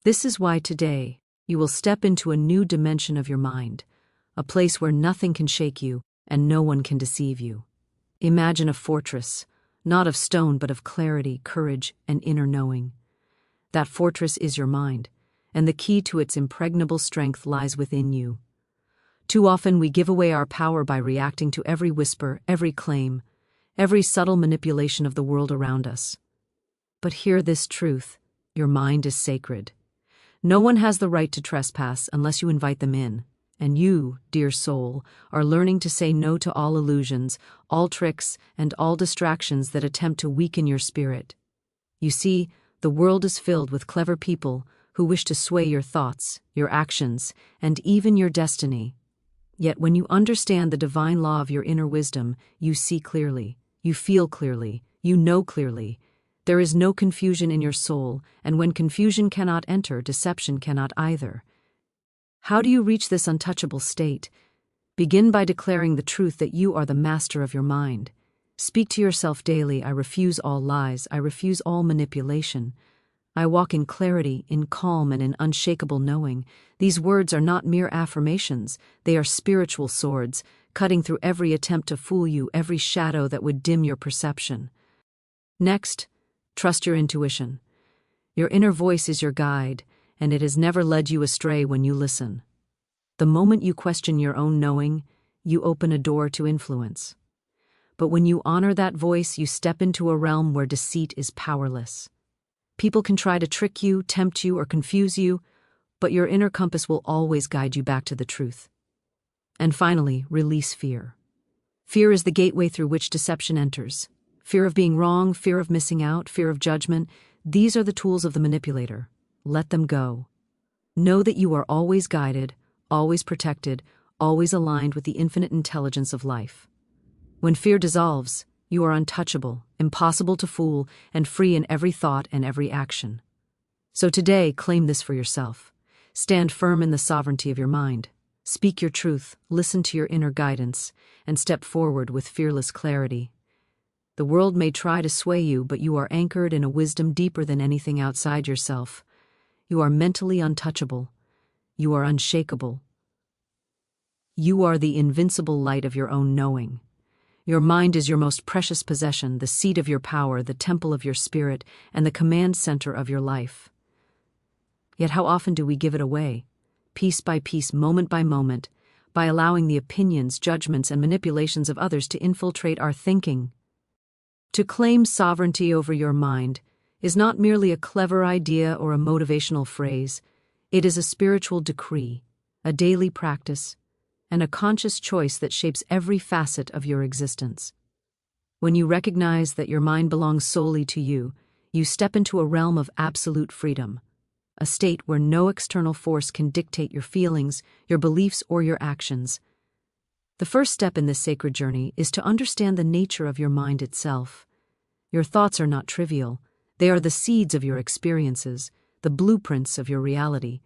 This is why today, you will step into a new dimension of your mind, a place where nothing can shake you and no one can deceive you. Imagine a fortress, not of stone but of clarity, courage, and inner knowing. That fortress is your mind, and the key to its impregnable strength lies within you. Too often we give away our power by reacting to every whisper, every claim, every subtle manipulation of the world around us. But hear this truth: your mind is sacred. No one has the right to trespass unless you invite them in, and you, dear soul, are learning to say no to all illusions, all tricks, and all distractions that attempt to weaken your spirit. You see, the world is filled with clever people who wish to sway your thoughts, your actions, and even your destiny. Yet when you understand the divine law of your inner wisdom, you see clearly, you feel clearly, you know clearly. There is no confusion in your soul, and when confusion cannot enter, deception cannot either. How do you reach this untouchable state? Begin by declaring the truth that you are the master of your mind. Speak to yourself daily: I refuse all lies, I refuse all manipulation. I walk in clarity, in calm, and in unshakable knowing. These words are not mere affirmations, they are spiritual swords, cutting through every attempt to fool you, every shadow that would dim your perception. Next, trust your intuition. Your inner voice is your guide, and it has never led you astray when you listen. The moment you question your own knowing, you open a door to influence. But when you honor that voice, you step into a realm where deceit is powerless. People can try to trick you, tempt you, or confuse you, but your inner compass will always guide you back to the truth. And finally, release fear. Fear is the gateway through which deception enters. Fear of being wrong, fear of missing out, fear of judgment. These are the tools of the manipulator. Let them go. Know that you are always guided, always protected, always aligned with the infinite intelligence of life. When fear dissolves, you are untouchable, impossible to fool, and free in every thought and every action. So today, claim this for yourself. Stand firm in the sovereignty of your mind. Speak your truth, listen to your inner guidance, and step forward with fearless clarity. The world may try to sway you, but you are anchored in a wisdom deeper than anything outside yourself. You are mentally untouchable. You are unshakable. You are the invincible light of your own knowing. Your mind is your most precious possession, the seat of your power, the temple of your spirit, and the command center of your life. Yet how often do we give it away, piece by piece, moment by moment, by allowing the opinions, judgments, and manipulations of others to infiltrate our thinking? To claim sovereignty over your mind is not merely a clever idea or a motivational phrase. It is a spiritual decree, a daily practice, and a conscious choice that shapes every facet of your existence. When you recognize that your mind belongs solely to you, you step into a realm of absolute freedom, a state where no external force can dictate your feelings, your beliefs, or your actions. The first step in this sacred journey is to understand the nature of your mind itself. Your thoughts are not trivial. They are the seeds of your experiences, the blueprints of your reality.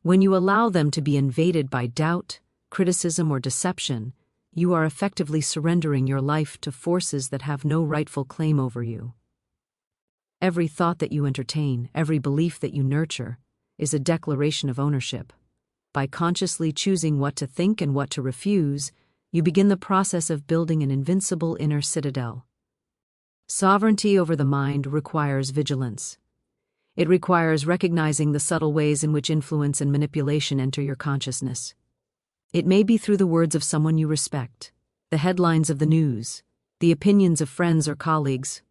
When you allow them to be invaded by doubt, criticism, or deception, you are effectively surrendering your life to forces that have no rightful claim over you. Every thought that you entertain, every belief that you nurture, is a declaration of ownership. By consciously choosing what to think and what to refuse, you begin the process of building an invincible inner citadel. Sovereignty over the mind requires vigilance. It requires recognizing the subtle ways in which influence and manipulation enter your consciousness. It may be through the words of someone you respect, the headlines of the news, the opinions of friends or colleagues,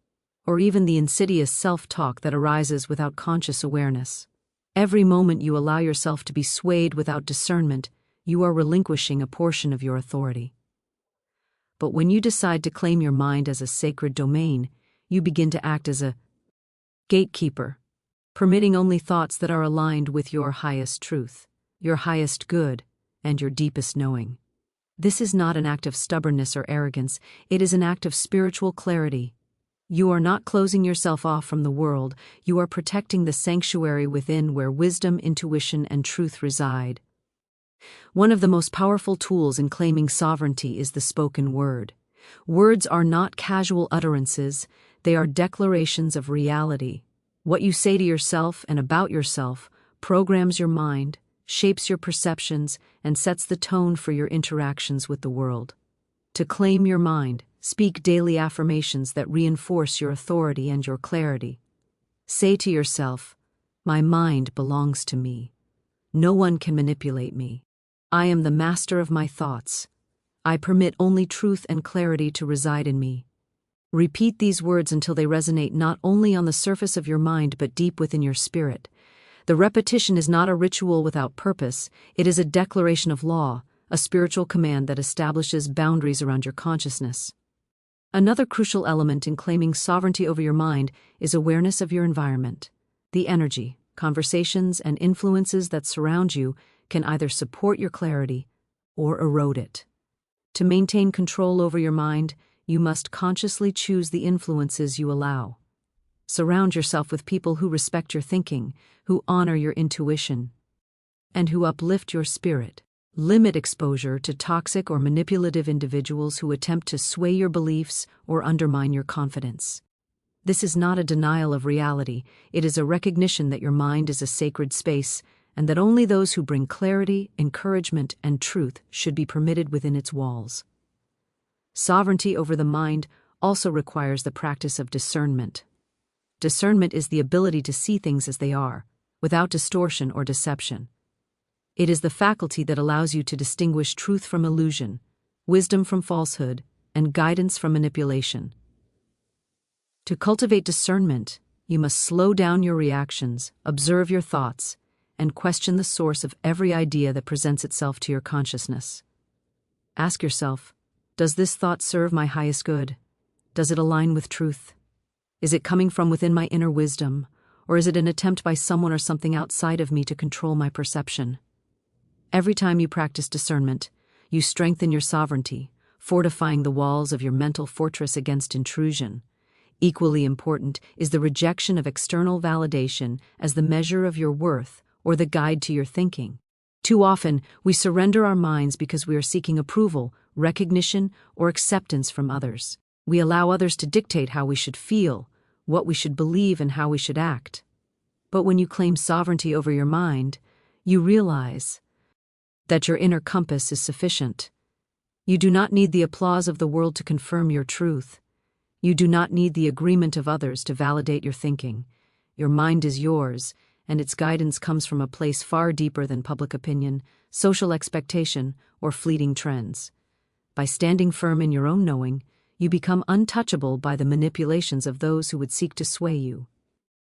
or even the insidious self-talk that arises without conscious awareness. Every moment you allow yourself to be swayed without discernment, you are relinquishing a portion of your authority. But when you decide to claim your mind as a sacred domain, you begin to act as a gatekeeper, permitting only thoughts that are aligned with your highest truth, your highest good, and your deepest knowing. This is not an act of stubbornness or arrogance, it is an act of spiritual clarity. You are not closing yourself off from the world, you are protecting the sanctuary within where wisdom, intuition, and truth reside. One of the most powerful tools in claiming sovereignty is the spoken word. Words are not casual utterances, they are declarations of reality. What you say to yourself and about yourself programs your mind, shapes your perceptions, and sets the tone for your interactions with the world. To claim your mind, speak daily affirmations that reinforce your authority and your clarity. Say to yourself, "My mind belongs to me. No one can manipulate me. I am the master of my thoughts. I permit only truth and clarity to reside in me." Repeat these words until they resonate not only on the surface of your mind but deep within your spirit. The repetition is not a ritual without purpose, it is a declaration of law, a spiritual command that establishes boundaries around your consciousness. Another crucial element in claiming sovereignty over your mind is awareness of your environment. The energy, conversations, and influences that surround you can either support your clarity or erode it. To maintain control over your mind, you must consciously choose the influences you allow. Surround yourself with people who respect your thinking, who honor your intuition, and who uplift your spirit. Limit exposure to toxic or manipulative individuals who attempt to sway your beliefs or undermine your confidence. This is not a denial of reality, it is a recognition that your mind is a sacred space and that only those who bring clarity, encouragement, and truth should be permitted within its walls. Sovereignty over the mind also requires the practice of discernment. Discernment is the ability to see things as they are, without distortion or deception. It is the faculty that allows you to distinguish truth from illusion, wisdom from falsehood, and guidance from manipulation. To cultivate discernment, you must slow down your reactions, observe your thoughts, and question the source of every idea that presents itself to your consciousness. Ask yourself, does this thought serve my highest good? Does it align with truth? Is it coming from within my inner wisdom, or is it an attempt by someone or something outside of me to control my perception? Every time you practice discernment, you strengthen your sovereignty, fortifying the walls of your mental fortress against intrusion. Equally important is the rejection of external validation as the measure of your worth or the guide to your thinking. Too often, we surrender our minds because we are seeking approval, recognition, or acceptance from others. We allow others to dictate how we should feel, what we should believe, and how we should act. But when you claim sovereignty over your mind, you realize that your inner compass is sufficient. You do not need the applause of the world to confirm your truth. You do not need the agreement of others to validate your thinking. Your mind is yours, and its guidance comes from a place far deeper than public opinion, social expectation, or fleeting trends. By standing firm in your own knowing, you become untouchable by the manipulations of those who would seek to sway you.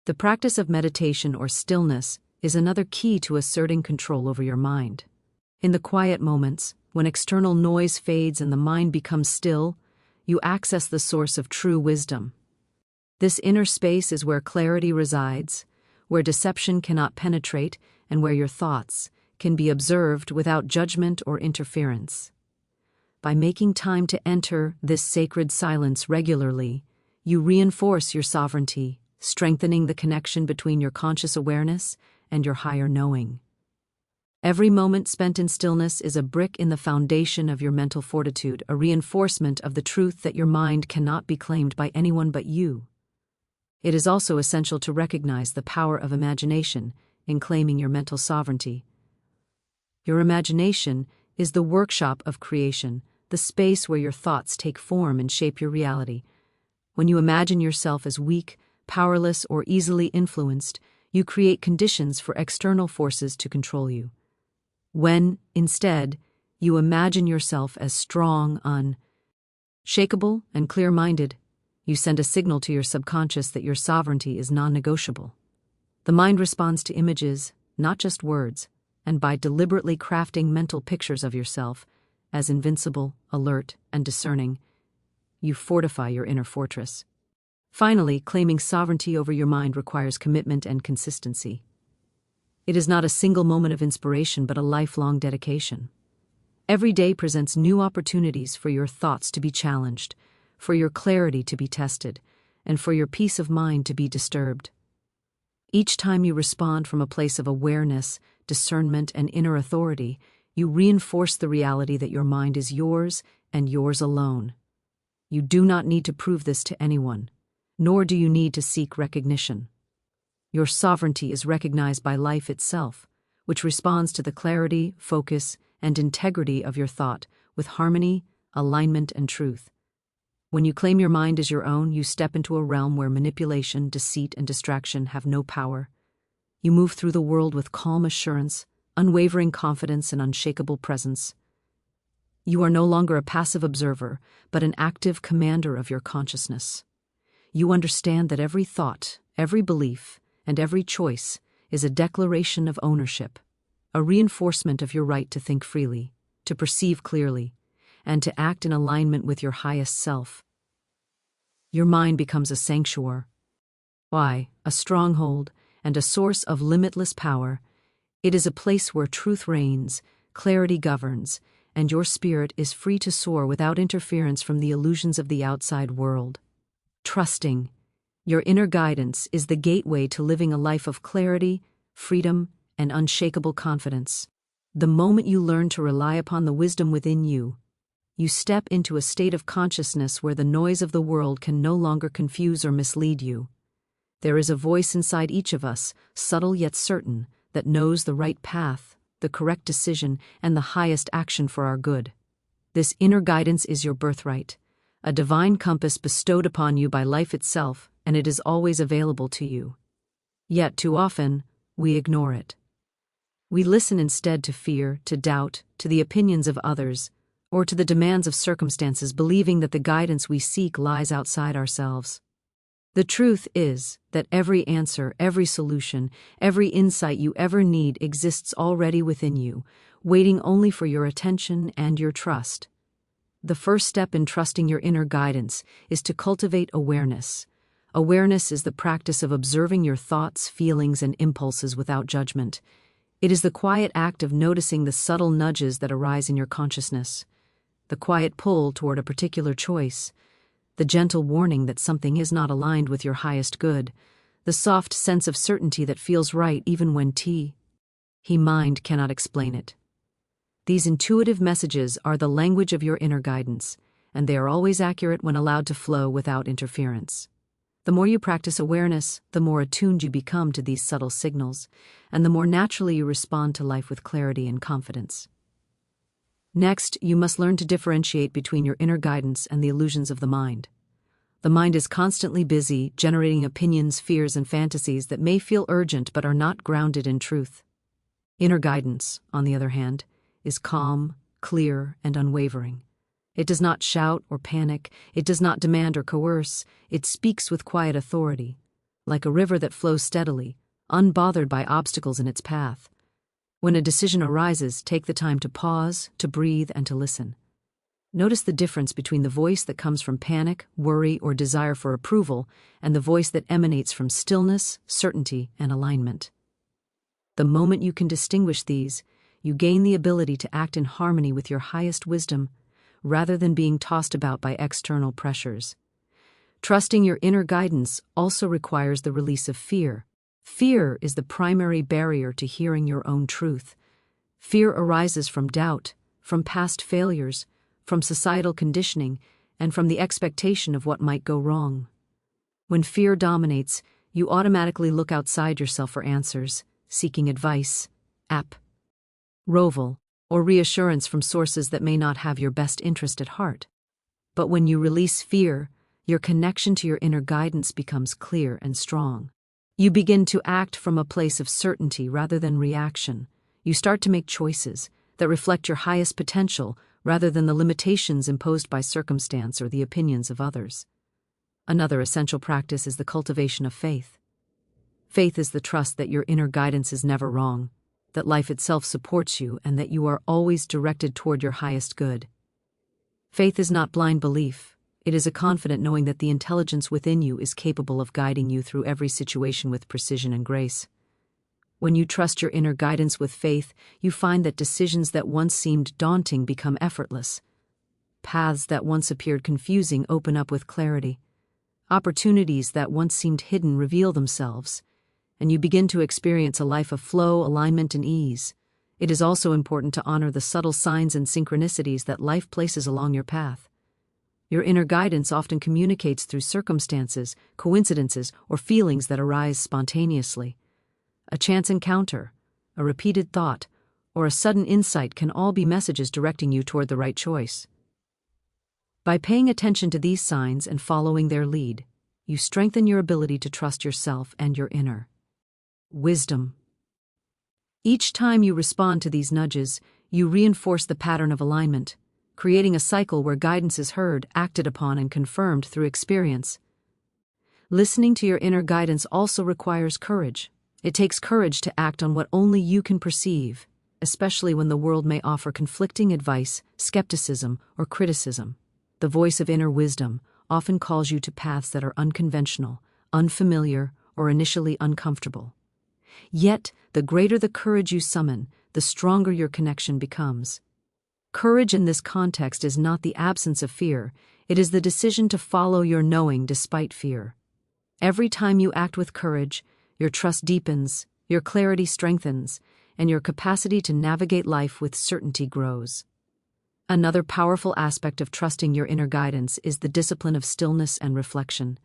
The practice of meditation or stillness is another key to asserting control over your mind. In the quiet moments, when external noise fades and the mind becomes still, you access the source of true wisdom. This inner space is where clarity resides, where deception cannot penetrate, and where your thoughts can be observed without judgment or interference. By making time to enter this sacred silence regularly, you reinforce your sovereignty, strengthening the connection between your conscious awareness and your higher knowing. Every moment spent in stillness is a brick in the foundation of your mental fortitude, a reinforcement of the truth that your mind cannot be claimed by anyone but you. It is also essential to recognize the power of imagination in claiming your mental sovereignty. Your imagination is the workshop of creation, the space where your thoughts take form and shape your reality. When you imagine yourself as weak, powerless, or easily influenced, you create conditions for external forces to control you. When, instead, you imagine yourself as strong, unshakable, and clear-minded, you send a signal to your subconscious that your sovereignty is non-negotiable. The mind responds to images, not just words, and by deliberately crafting mental pictures of yourself as invincible, alert, and discerning, you fortify your inner fortress. Finally, claiming sovereignty over your mind requires commitment and consistency. It is not a single moment of inspiration but a lifelong dedication. Every day presents new opportunities for your thoughts to be challenged, for your clarity to be tested, and for your peace of mind to be disturbed. Each time you respond from a place of awareness, discernment, and inner authority, you reinforce the reality that your mind is yours and yours alone. You do not need to prove this to anyone, nor do you need to seek recognition. Your sovereignty is recognized by life itself, which responds to the clarity, focus, and integrity of your thought with harmony, alignment, and truth. When you claim your mind as your own, you step into a realm where manipulation, deceit, and distraction have no power. You move through the world with calm assurance, unwavering confidence, and unshakable presence. You are no longer a passive observer, but an active commander of your consciousness. You understand that every thought, every belief, and every choice is a declaration of ownership, a reinforcement of your right to think freely, to perceive clearly, and to act in alignment with your highest self. Your mind becomes a sanctuary, a stronghold, and a source of limitless power. It is a place where truth reigns, clarity governs, and your spirit is free to soar without interference from the illusions of the outside world. Trusting your inner guidance is the gateway to living a life of clarity, freedom, and unshakable confidence. The moment you learn to rely upon the wisdom within you, you step into a state of consciousness where the noise of the world can no longer confuse or mislead you. There is a voice inside each of us, subtle yet certain, that knows the right path, the correct decision, and the highest action for our good. This inner guidance is your birthright, a divine compass bestowed upon you by life itself, and it is always available to you. Yet too often, we ignore it. We listen instead to fear, to doubt, to the opinions of others, or to the demands of circumstances, believing that the guidance we seek lies outside ourselves. The truth is that every answer, every solution, every insight you ever need exists already within you, waiting only for your attention and your trust. The first step in trusting your inner guidance is to cultivate awareness. Awareness is the practice of observing your thoughts, feelings, and impulses without judgment. It is the quiet act of noticing the subtle nudges that arise in your consciousness, the quiet pull toward a particular choice, the gentle warning that something is not aligned with your highest good, the soft sense of certainty that feels right even when mind cannot explain it. These intuitive messages are the language of your inner guidance, and they are always accurate when allowed to flow without interference. The more you practice awareness, the more attuned you become to these subtle signals, and the more naturally you respond to life with clarity and confidence. Next, you must learn to differentiate between your inner guidance and the illusions of the mind. The mind is constantly busy, generating opinions, fears, and fantasies that may feel urgent but are not grounded in truth. Inner guidance, on the other hand, is calm, clear, and unwavering. It does not shout or panic, it does not demand or coerce, it speaks with quiet authority, like a river that flows steadily, unbothered by obstacles in its path. When a decision arises, take the time to pause, to breathe, and to listen. Notice the difference between the voice that comes from panic, worry, or desire for approval, and the voice that emanates from stillness, certainty, and alignment. The moment you can distinguish these, you gain the ability to act in harmony with your highest wisdom, rather than being tossed about by external pressures. Trusting your inner guidance also requires the release of fear. Fear is the primary barrier to hearing your own truth. Fear arises from doubt, from past failures, from societal conditioning, and from the expectation of what might go wrong. When fear dominates, you automatically look outside yourself for answers, seeking advice, approval, or reassurance from sources that may not have your best interest at heart. But when you release fear, your connection to your inner guidance becomes clear and strong. You begin to act from a place of certainty rather than reaction. You start to make choices that reflect your highest potential rather than the limitations imposed by circumstance or the opinions of others. Another essential practice is the cultivation of faith. Faith is the trust that your inner guidance is never wrong, that life itself supports you, and that you are always directed toward your highest good. Faith is not blind belief. It is a confident knowing that the intelligence within you is capable of guiding you through every situation with precision and grace. When you trust your inner guidance with faith, you find that decisions that once seemed daunting become effortless. Paths that once appeared confusing open up with clarity. Opportunities that once seemed hidden reveal themselves, and you begin to experience a life of flow, alignment, and ease. It is also important to honor the subtle signs and synchronicities that life places along your path. Your inner guidance often communicates through circumstances, coincidences, or feelings that arise spontaneously. A chance encounter, a repeated thought, or a sudden insight can all be messages directing you toward the right choice. By paying attention to these signs and following their lead, you strengthen your ability to trust yourself and your inner wisdom. Each time you respond to these nudges, you reinforce the pattern of alignment, creating a cycle where guidance is heard, acted upon, and confirmed through experience. Listening to your inner guidance also requires courage. It takes courage to act on what only you can perceive, especially when the world may offer conflicting advice, skepticism, or criticism. The voice of inner wisdom often calls you to paths that are unconventional, unfamiliar, or initially uncomfortable. Yet, the greater the courage you summon, the stronger your connection becomes. Courage in this context is not the absence of fear, it is the decision to follow your knowing despite fear. Every time you act with courage, your trust deepens, your clarity strengthens, and your capacity to navigate life with certainty grows. Another powerful aspect of trusting your inner guidance is the discipline of stillness and reflection.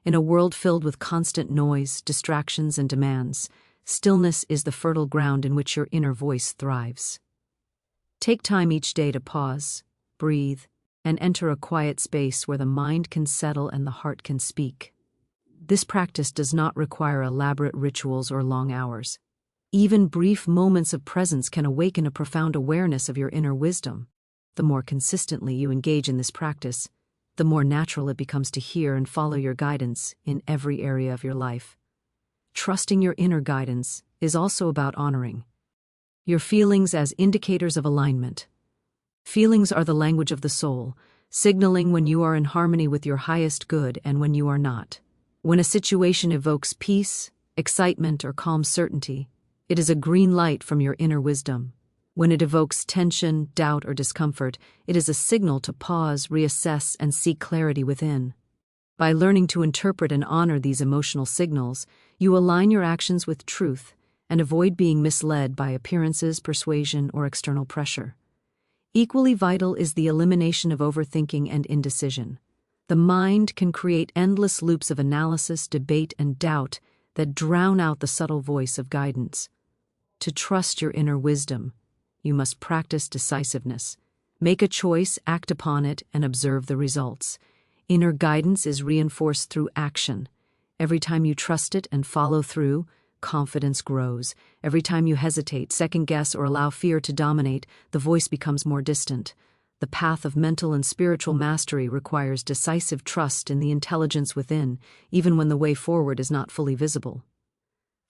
In a world filled with constant noise, distractions, and demands, stillness is the fertile ground in which your inner voice thrives. Take time each day to pause, breathe, and enter a quiet space where the mind can settle and the heart can speak. This practice does not require elaborate rituals or long hours. Even brief moments of presence can awaken a profound awareness of your inner wisdom. The more consistently you engage in this practice, the more natural it becomes to hear and follow your guidance in every area of your life. Trusting your inner guidance is also about honoring your feelings as indicators of alignment. Feelings are the language of the soul, signaling when you are in harmony with your highest good and when you are not. When a situation evokes peace, excitement, or calm certainty, it is a green light from your inner wisdom. When it evokes tension, doubt, or discomfort, it is a signal to pause, reassess, and seek clarity within. By learning to interpret and honor these emotional signals, you align your actions with truth and avoid being misled by appearances, persuasion, or external pressure. Equally vital is the elimination of overthinking and indecision. The mind can create endless loops of analysis, debate, and doubt that drown out the subtle voice of guidance. To trust your inner wisdom, you must practice decisiveness. Make a choice, act upon it, and observe the results. Inner guidance is reinforced through action. Every time you trust it and follow through, confidence grows. Every time you hesitate, second-guess, or allow fear to dominate, the voice becomes more distant. The path of mental and spiritual mastery requires decisive trust in the intelligence within, even when the way forward is not fully visible.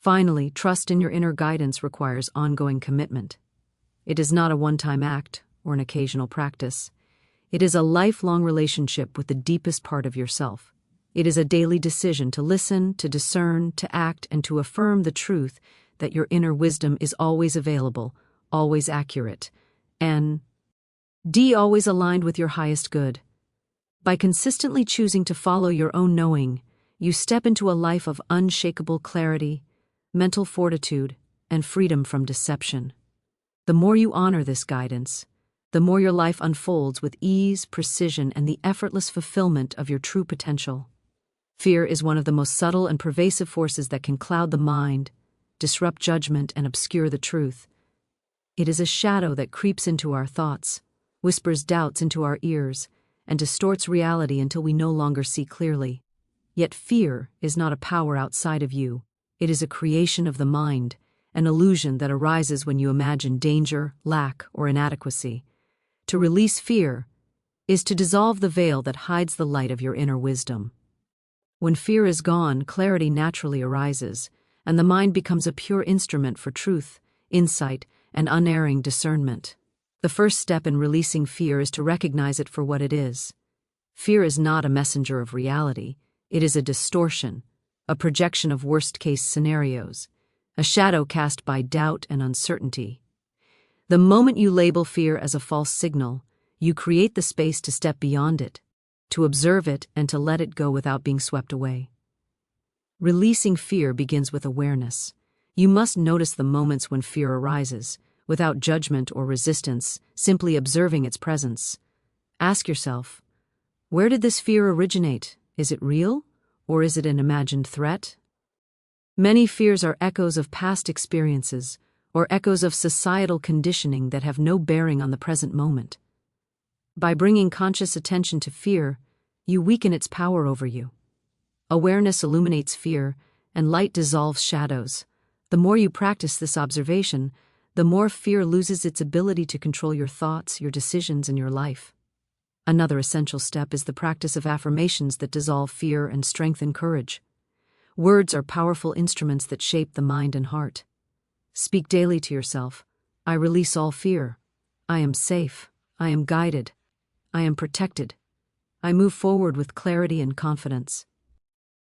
Finally, trust in your inner guidance requires ongoing commitment. It is not a one-time act or an occasional practice. It is a lifelong relationship with the deepest part of yourself. It is a daily decision to listen, to discern, to act, and to affirm the truth that your inner wisdom is always available, always accurate, and always aligned with your highest good. By consistently choosing to follow your own knowing, you step into a life of unshakable clarity, mental fortitude, and freedom from deception. The more you honor this guidance, the more your life unfolds with ease, precision, and the effortless fulfillment of your true potential. Fear is one of the most subtle and pervasive forces that can cloud the mind, disrupt judgment, and obscure the truth. It is a shadow that creeps into our thoughts, whispers doubts into our ears, and distorts reality until we no longer see clearly. Yet fear is not a power outside of you. It is a creation of the mind, an illusion that arises when you imagine danger, lack, or inadequacy. To release fear is to dissolve the veil that hides the light of your inner wisdom. When fear is gone, clarity naturally arises, and the mind becomes a pure instrument for truth, insight, and unerring discernment. The first step in releasing fear is to recognize it for what it is. Fear is not a messenger of reality. It is a distortion, a projection of worst-case scenarios, a shadow cast by doubt and uncertainty. The moment you label fear as a false signal, you create the space to step beyond it, to observe it, and to let it go without being swept away. Releasing fear begins with awareness. You must notice the moments when fear arises, without judgment or resistance, simply observing its presence. Ask yourself, Where did this fear originate? Is it real, or is it an imagined threat? Many fears are echoes of past experiences, or echoes of societal conditioning that have no bearing on the present moment. By bringing conscious attention to fear, you weaken its power over you. Awareness illuminates fear, and light dissolves shadows. The more you practice this observation, the more fear loses its ability to control your thoughts, your decisions, and your life. Another essential step is the practice of affirmations that dissolve fear and strengthen courage. Words are powerful instruments that shape the mind and heart. Speak daily to yourself, "I release all fear. I am safe. I am guided. I am protected. I move forward with clarity and confidence."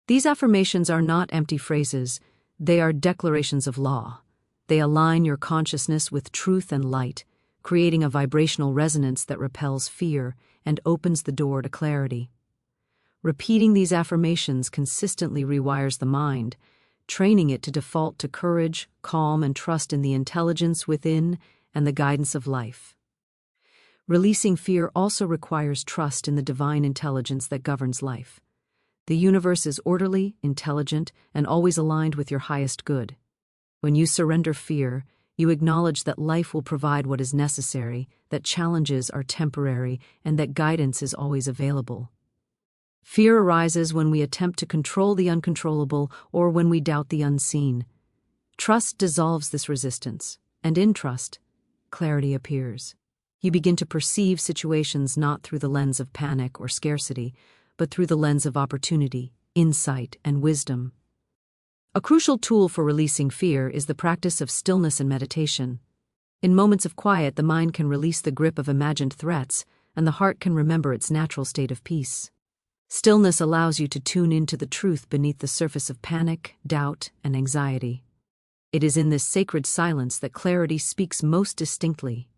These affirmations are not empty phrases, they are declarations of law. They align your consciousness with truth and light, creating a vibrational resonance that repels fear and opens the door to clarity. Repeating these affirmations consistently rewires the mind, training it to default to courage, calm, and trust in the intelligence within and the guidance of life. Releasing fear also requires trust in the divine intelligence that governs life. The universe is orderly, intelligent, and always aligned with your highest good. When you surrender fear, you acknowledge that life will provide what is necessary, that challenges are temporary, and that guidance is always available. Fear arises when we attempt to control the uncontrollable or when we doubt the unseen. Trust dissolves this resistance, and in trust, clarity appears. You begin to perceive situations not through the lens of panic or scarcity, but through the lens of opportunity, insight, and wisdom. A crucial tool for releasing fear is the practice of stillness and meditation. In moments of quiet, the mind can release the grip of imagined threats, and the heart can remember its natural state of peace. Stillness allows you to tune into the truth beneath the surface of panic, doubt, and anxiety. It is in this sacred silence that clarity speaks most distinctly.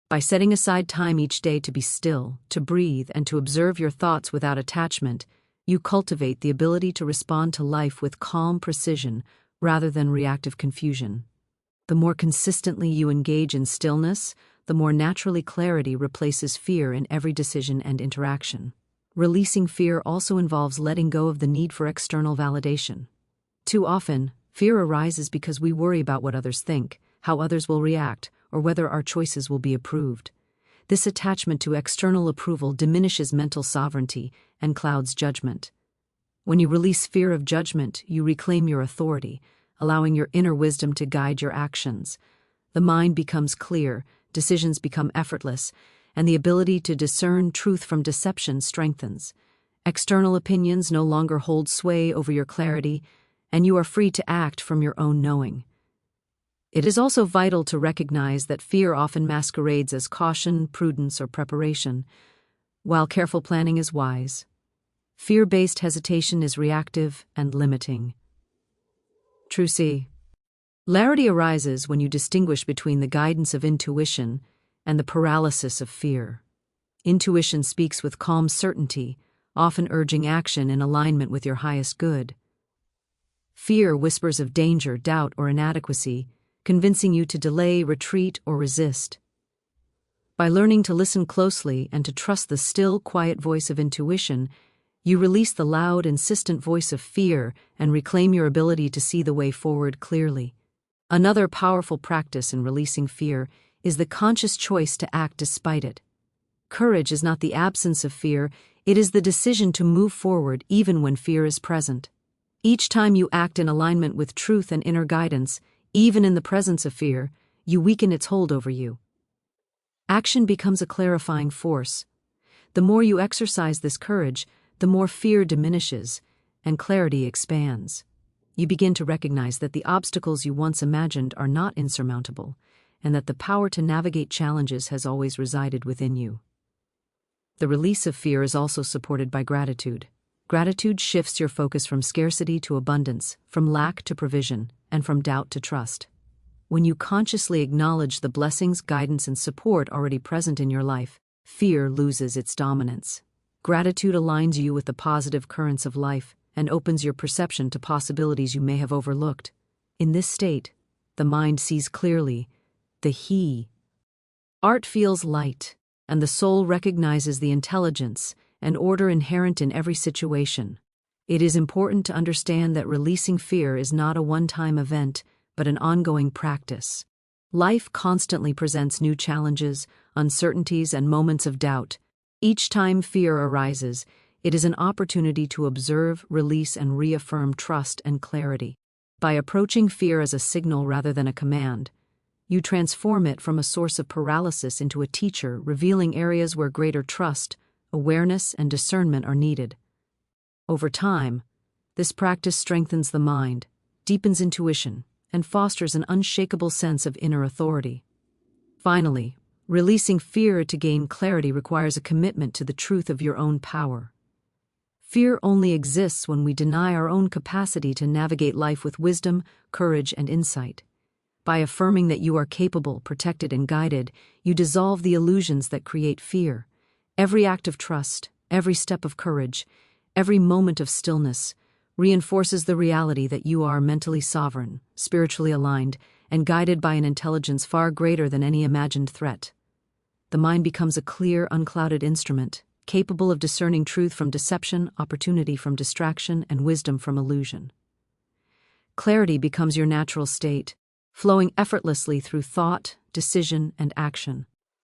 By setting aside time each day to be still, to breathe, and to observe your thoughts without attachment, you cultivate the ability to respond to life with calm precision rather than reactive confusion. The more consistently you engage in stillness, the more naturally clarity replaces fear in every decision and interaction. Releasing fear also involves letting go of the need for external validation. Too often, fear arises because we worry about what others think, how others will react, or whether our choices will be approved. This attachment to external approval diminishes mental sovereignty and clouds judgment. When you release fear of judgment, you reclaim your authority, allowing your inner wisdom to guide your actions. The mind becomes clear, decisions become effortless, and the ability to discern truth from deception strengthens. External opinions no longer hold sway over your clarity, and you are free to act from your own knowing. It is also vital to recognize that fear often masquerades as caution, prudence, or preparation, while careful planning is wise. Fear-based hesitation is reactive and limiting. True C. Clarity arises when you distinguish between the guidance of intuition and the paralysis of fear. Intuition speaks with calm certainty, often urging action in alignment with your highest good. Fear whispers of danger, doubt, or inadequacy, convincing you to delay, retreat, or resist. By learning to listen closely and to trust the still, quiet voice of intuition, you release the loud, insistent voice of fear and reclaim your ability to see the way forward clearly. Another powerful practice in releasing fear is the conscious choice to act despite it. Courage is not the absence of fear, it is the decision to move forward even when fear is present. Each time you act in alignment with truth and inner guidance, even in the presence of fear, you weaken its hold over you. Action becomes a clarifying force. The more you exercise this courage, the more fear diminishes and clarity expands. You begin to recognize that the obstacles you once imagined are not insurmountable, and that the power to navigate challenges has always resided within you. The release of fear is also supported by gratitude. Gratitude shifts your focus from scarcity to abundance, from lack to provision, and from doubt to trust. When you consciously acknowledge the blessings, guidance, and support already present in your life, fear loses its dominance. Gratitude aligns you with the positive currents of life and opens your perception to possibilities you may have overlooked. In this state, the mind sees clearly, the he. Art feels light, and the soul recognizes the intelligence and order inherent in every situation. It is important to understand that releasing fear is not a one-time event, but an ongoing practice. Life constantly presents new challenges, uncertainties, and moments of doubt. Each time fear arises, it is an opportunity to observe, release, and reaffirm trust and clarity. By approaching fear as a signal rather than a command, you transform it from a source of paralysis into a teacher, revealing areas where greater trust, awareness, and discernment are needed. Over time, this practice strengthens the mind, deepens intuition, and fosters an unshakable sense of inner authority. Finally, releasing fear to gain clarity requires a commitment to the truth of your own power. Fear only exists when we deny our own capacity to navigate life with wisdom, courage, and insight. By affirming that you are capable, protected, and guided, you dissolve the illusions that create fear. Every act of trust, every step of courage, every moment of stillness reinforces the reality that you are mentally sovereign, spiritually aligned, and guided by an intelligence far greater than any imagined threat. The mind becomes a clear, unclouded instrument, capable of discerning truth from deception, opportunity from distraction, and wisdom from illusion. Clarity becomes your natural state, flowing effortlessly through thought, decision, and action.